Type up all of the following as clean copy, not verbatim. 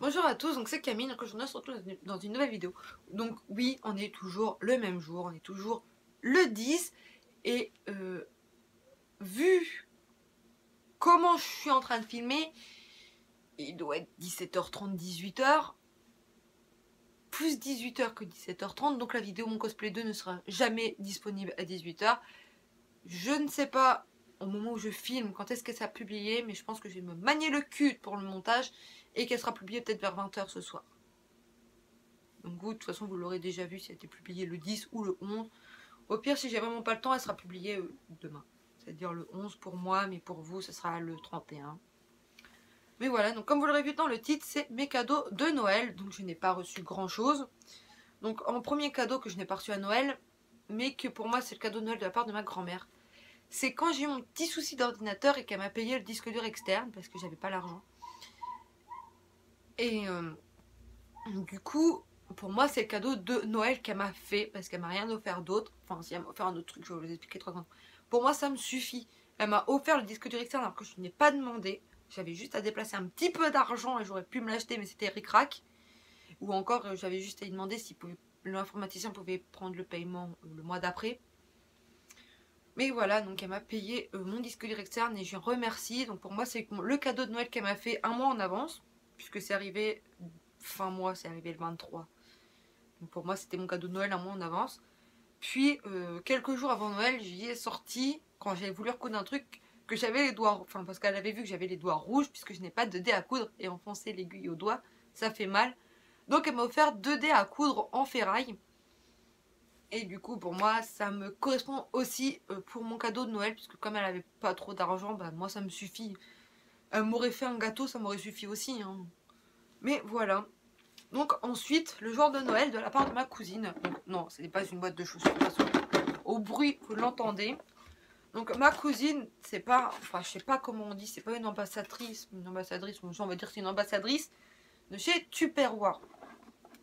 Bonjour à tous, donc c'est Camille, donc aujourd'hui on se retrouve dans une nouvelle vidéo. Donc oui, on est toujours le même jour, on est toujours le 10. Et vu comment je suis en train de filmer, il doit être 17h30, 18h. Plus 18h que 17h30, donc la vidéo Mon Cosplay 2 ne sera jamais disponible à 18h. Je ne sais pas au moment où je filme quand est-ce qu'elle sera publiée, mais je pense que je vais me manier le cul pour le montage et qu'elle sera publiée peut-être vers 20h ce soir. Donc vous, de toute façon, vous l'aurez déjà vu si elle a été publiée le 10 ou le 11. Au pire, si j'ai vraiment pas le temps, elle sera publiée demain. C'est-à-dire le 11 pour moi, mais pour vous, ce sera le 31. Mais voilà, donc comme vous l'aurez vu dans le titre, c'est mes cadeaux de Noël. Donc je n'ai pas reçu grand-chose. Donc en premier cadeau que je n'ai pas reçu à Noël, mais que pour moi c'est le cadeau de Noël de la part de ma grand-mère, c'est quand j'ai eu mon petit souci d'ordinateur et qu'elle m'a payé le disque dur externe parce que j'avais pas l'argent. Et du coup, pour moi, c'est le cadeau de Noël qu'elle m'a fait parce qu'elle m'a rien offert d'autre. Enfin, si elle m'a offert un autre truc, je vais vous expliquer 3 ans. Pour moi, ça me suffit. Elle m'a offert le disque dur externe alors que je n'ai pas demandé. J'avais juste à déplacer un petit peu d'argent et j'aurais pu me l'acheter, mais c'était ric-rac. Ou encore, j'avais juste à lui demander si l'informaticien pouvait prendre le paiement le mois d'après. Mais voilà, donc elle m'a payé mon disque dur externe et je remercie. Donc pour moi, c'est le cadeau de Noël qu'elle m'a fait un mois en avance, puisque c'est arrivé fin mois, c'est arrivé le 23. Donc pour moi, c'était mon cadeau de Noël un mois en avance. Puis, quelques jours avant Noël, j'y ai sorti, quand j'avais voulu recoudre un truc, que j'avais les doigts... Enfin, parce qu'elle avait vu que j'avais les doigts rouges, puisque je n'ai pas de dés à coudre, et enfoncer l'aiguille au doigt, ça fait mal. Donc elle m'a offert 2 dés à coudre en ferraille. Et du coup, pour moi, ça me correspond aussi pour mon cadeau de Noël, puisque comme elle avait pas trop d'argent, bah moi ça me suffit. Elle m'aurait fait un gâteau, ça m'aurait suffi aussi, hein. Mais voilà. Donc ensuite, le jour de Noël de la part de ma cousine. Donc non, ce n'est pas une boîte de chaussures. De toute façon, au bruit, vous l'entendez. Donc ma cousine, c'est pas, enfin je sais pas comment on dit, c'est pas une ambassadrice, on va dire que c'est une ambassadrice de chez Tupperware.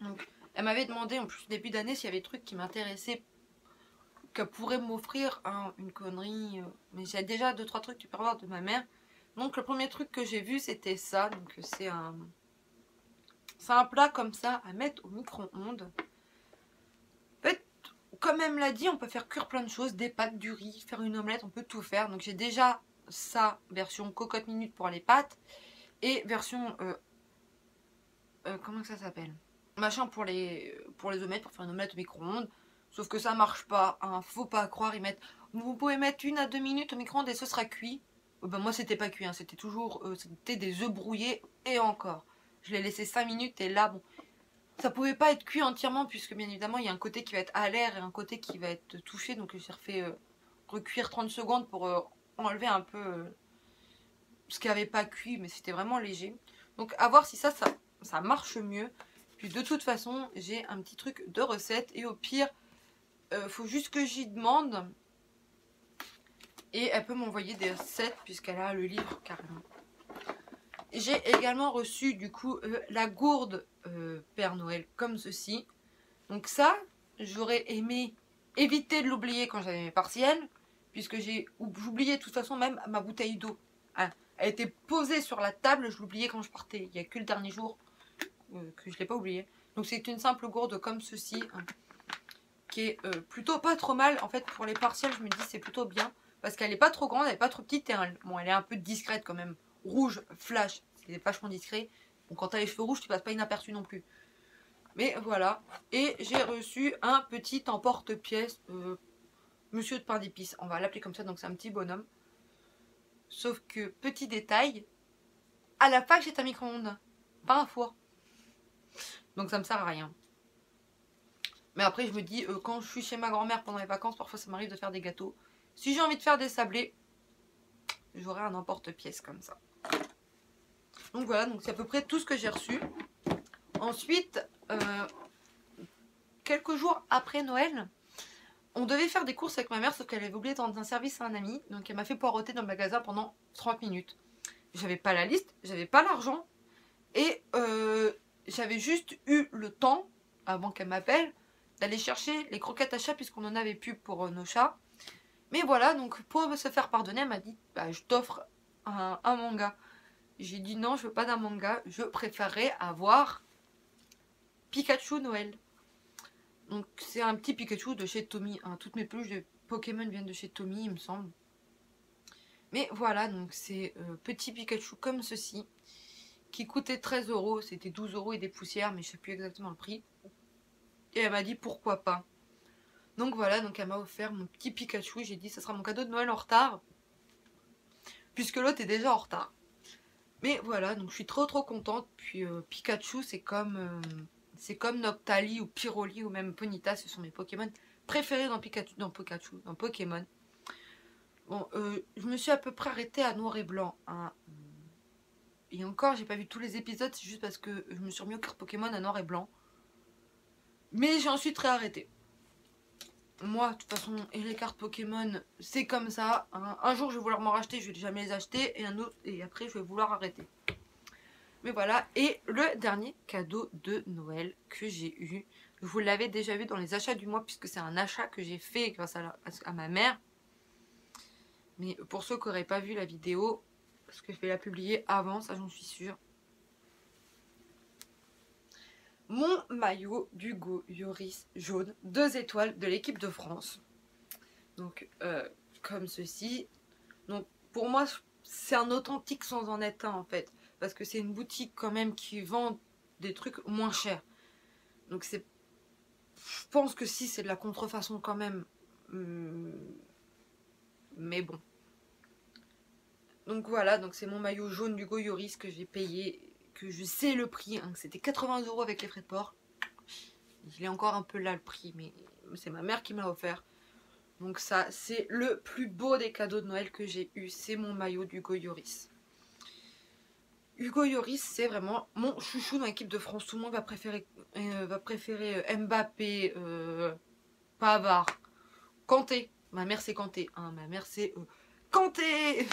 Donc elle m'avait demandé en plus début d'année s'il y avait des trucs qui m'intéressaient, qu'elle pourrait m'offrir une connerie. Mais j'ai déjà 2-3 trucs Tupperware de ma mère. Donc le premier truc que j'ai vu c'était ça. Donc c'est un plat comme ça à mettre au micro-ondes. En fait, comme elle me l'a dit, on peut faire cuire plein de choses, des pâtes, du riz, faire une omelette, on peut tout faire. Donc j'ai déjà ça, version cocotte minute pour les pâtes, et version, comment ça s'appelle, machin pour les omelettes, pour faire une omelette au micro-ondes. Sauf que ça marche pas, hein, faut pas croire, vous pouvez mettre 1 à 2 minutes au micro-ondes et ce sera cuit. Ben moi c'était pas cuit, hein, c'était toujours, c'était des œufs brouillés et encore. Je l'ai laissé 5 minutes et là, bon, ça pouvait pas être cuit entièrement puisque bien évidemment il y a un côté qui va être à l'air et un côté qui va être touché. Donc j'ai refait recuire 30 secondes pour enlever un peu ce qui n'avait pas cuit, mais c'était vraiment léger. Donc à voir si ça marche mieux. Puis de toute façon j'ai un petit truc de recette et au pire faut juste que j'y demande. Et elle peut m'envoyer des recettes puisqu'elle a le livre carrément. J'ai également reçu du coup la gourde Père Noël comme ceci. Donc ça, j'aurais aimé éviter de l'oublier quand j'avais mes partiels, puisque j'oubliais de toute façon même ma bouteille d'eau. Ah, elle était posée sur la table, je l'oubliais quand je partais. Il n'y a que le dernier jour que je ne l'ai pas oublié. Donc c'est une simple gourde comme ceci, hein, qui est plutôt pas trop mal. En fait pour les partiels je me dis c'est plutôt bien, parce qu'elle n'est pas trop grande, elle n'est pas trop petite. Et bon, elle est un peu discrète quand même. Rouge, flash, c'est vachement discret. Bon, quand tu as les cheveux rouges tu passes pas inaperçu non plus. Mais voilà. Et j'ai reçu un petit emporte-pièce. Monsieur de pain d'épices. On va l'appeler comme ça. Donc c'est un petit bonhomme. Sauf que, petit détail, à la fac j'ai un micro-ondes. Pas un four. Donc ça me sert à rien. Mais après je me dis, quand je suis chez ma grand-mère pendant les vacances, parfois ça m'arrive de faire des gâteaux. Si j'ai envie de faire des sablés, j'aurai un emporte-pièce comme ça. Donc voilà, donc c'est à peu près tout ce que j'ai reçu. Ensuite, quelques jours après Noël, on devait faire des courses avec ma mère, sauf qu'elle avait oublié de rendre un service à un ami. Donc elle m'a fait poireauter dans le magasin pendant 30 minutes. J'avais pas la liste, j'avais pas l'argent. Et j'avais juste eu le temps, avant qu'elle m'appelle, d'aller chercher les croquettes à chat, puisqu'on en avait plus pour nos chats. Mais voilà, donc pour se faire pardonner, elle m'a dit, bah, je t'offre un manga. J'ai dit non, je veux pas d'un manga, je préférerais avoir Pikachu Noël. Donc c'est un petit Pikachu de chez Tommy, hein. Toutes mes peluches de Pokémon viennent de chez Tommy, il me semble. Mais voilà, donc c'est petit Pikachu comme ceci, qui coûtait 13 €, c'était 12 € et des poussières, mais je sais plus exactement le prix. Et elle m'a dit pourquoi pas. Donc voilà, donc elle m'a offert mon petit Pikachu, j'ai dit ça sera mon cadeau de Noël en retard, puisque l'autre est déjà en retard. Mais voilà, donc je suis trop contente. Puis Pikachu, c'est comme Noctali ou Pyroli ou même Ponyta, ce sont mes Pokémon préférés dans Pokémon. Bon, je me suis à peu près arrêtée à noir et blanc, hein. Et encore, j'ai pas vu tous les épisodes, c'est juste parce que je me suis remis aux cartes Pokémon à noir et blanc. Mais j'ai ensuite réarrêté. Moi, de toute façon, et les cartes Pokémon, c'est comme ça, hein. Un jour, je vais vouloir m'en racheter, je vais jamais les acheter, et après, je vais vouloir arrêter. Mais voilà, et le dernier cadeau de Noël que j'ai eu, vous l'avez déjà vu dans les achats du mois, puisque c'est un achat que j'ai fait grâce à ma mère. Mais pour ceux qui n'auraient pas vu la vidéo, parce que je vais la publier avant, ça j'en suis sûre. Mon maillot d'Hugo Lloris jaune, 2 étoiles de l'équipe de France. Donc comme ceci. Donc pour moi c'est un authentique sans en être un en fait. Parce que c'est une boutique quand même qui vend des trucs moins chers. Donc c'est... Je pense que si c'est de la contrefaçon quand même. Mais bon. Donc voilà, donc c'est mon maillot jaune d'Hugo Lloris que j'ai payé, que je sais le prix, hein, c'était 80 € avec les frais de port. Il est encore un peu là le prix, mais c'est ma mère qui me l'a offert. Donc ça, c'est le plus beau des cadeaux de Noël que j'ai eu, c'est mon maillot d'Hugo Lloris. Hugo Lloris, c'est vraiment mon chouchou dans l'équipe de France. Tout le monde va préférer Mbappé, Pavard, Kanté. Ma mère c'est Kanté, hein, ma mère c'est Kanté.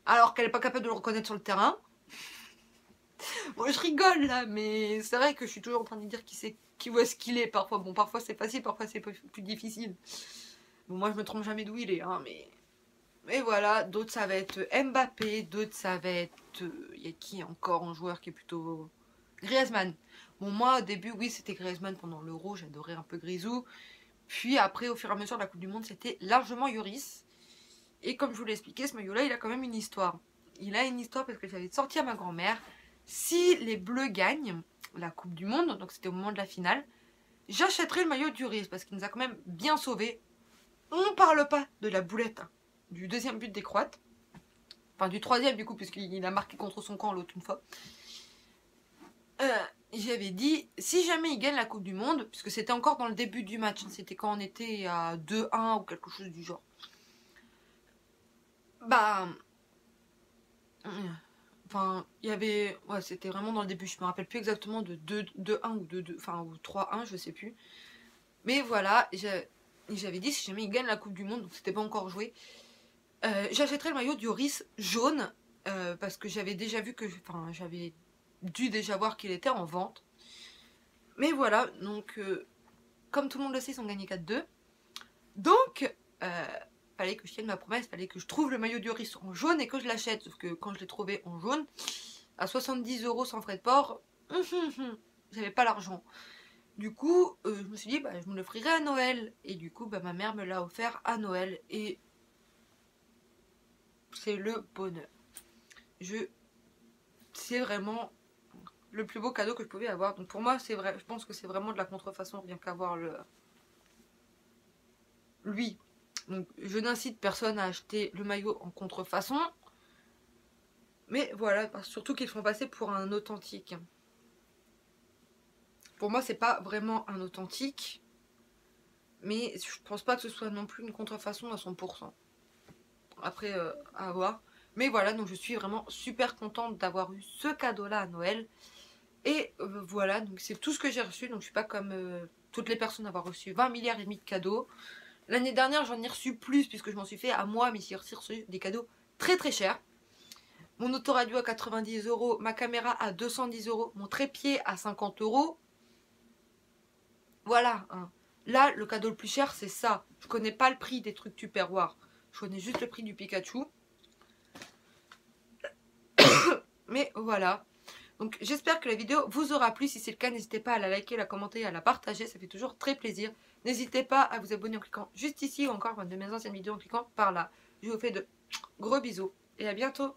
Alors qu'elle n'est pas capable de le reconnaître sur le terrain. Bon, je rigole là, mais c'est vrai que je suis toujours en train de dire où est-ce qu'il est parfois. Bon, parfois c'est facile, parfois c'est plus difficile. Bon, moi je me trompe jamais d'où il est, hein, mais voilà. D'autres ça va être Mbappé, d'autres ça va être... Il y a qui encore un joueur qui est plutôt... Griezmann. Bon, moi au début, oui, c'était Griezmann pendant l'Euro, j'adorais un peu Grisou. Puis après, au fur et à mesure de la Coupe du Monde, c'était largement Lloris. Et comme je vous l'ai expliqué, ce maillot-là, il a quand même une histoire. Il a une histoire parce que j'avais sorti à ma grand-mère. Si les Bleus gagnent la Coupe du Monde, donc c'était au moment de la finale, j'achèterai le maillot de Lloris parce qu'il nous a quand même bien sauvés. On ne parle pas de la boulette, hein, du deuxième but des Croates. Enfin, du troisième du coup, puisqu'il a marqué contre son camp l'autre une fois. J'avais dit, si jamais il gagne la Coupe du Monde, puisque c'était encore dans le début du match, hein, c'était quand on était à 2-1 ou quelque chose du genre. Bah... Enfin, il y avait... Ouais, c'était vraiment dans le début. Je me rappelle plus exactement de 2-1 ou 2-2, enfin, ou 3-1, je sais plus. Mais voilà, j'avais dit si jamais il gagne la Coupe du Monde, donc c'était pas encore joué, j'achèterais le maillot d'Ioris jaune, parce que j'avais déjà vu que... Enfin, j'avais dû déjà voir qu'il était en vente. Mais voilà, donc, comme tout le monde le sait, ils ont gagné 4-2. Donc, fallait que je tienne ma promesse, fallait que je trouve le maillot d'Ioris en jaune et que je l'achète. Sauf que quand je l'ai trouvé en jaune, à 70 € sans frais de port, j'avais pas l'argent. Du coup, je me suis dit, bah, je me l'offrirai à Noël. Et du coup, bah, ma mère me l'a offert à Noël. Et c'est le bonheur. C'est vraiment le plus beau cadeau que je pouvais avoir. Donc pour moi, c'est vrai. Je pense que c'est vraiment de la contrefaçon, rien qu'avoir lui. Donc je n'incite personne à acheter le maillot en contrefaçon. Mais voilà, surtout qu'ils font passer pour un authentique. Pour moi, c'est pas vraiment un authentique. Mais je pense pas que ce soit non plus une contrefaçon à 100%. Après, à voir. Mais voilà, donc je suis vraiment super contente d'avoir eu ce cadeau-là à Noël. Et voilà, donc c'est tout ce que j'ai reçu. Donc je suis pas comme toutes les personnes à avoir reçu 20 milliards et demi de cadeaux. L'année dernière, j'en ai reçu plus puisque je m'en suis fait à moi, mais j'ai reçu des cadeaux très très chers. Mon autoradio à 90 €, ma caméra à 210 €, mon trépied à 50 €. Voilà, hein. Là, le cadeau le plus cher, c'est ça. Je connais pas le prix des trucs Tupperware. Je connais juste le prix du Pikachu. Mais voilà. Donc j'espère que la vidéo vous aura plu. Si c'est le cas, n'hésitez pas à la liker, la commenter, à la partager. Ça fait toujours très plaisir. N'hésitez pas à vous abonner en cliquant juste ici ou encore une de mes anciennes vidéos en cliquant par là. Je vous fais de gros bisous et à bientôt.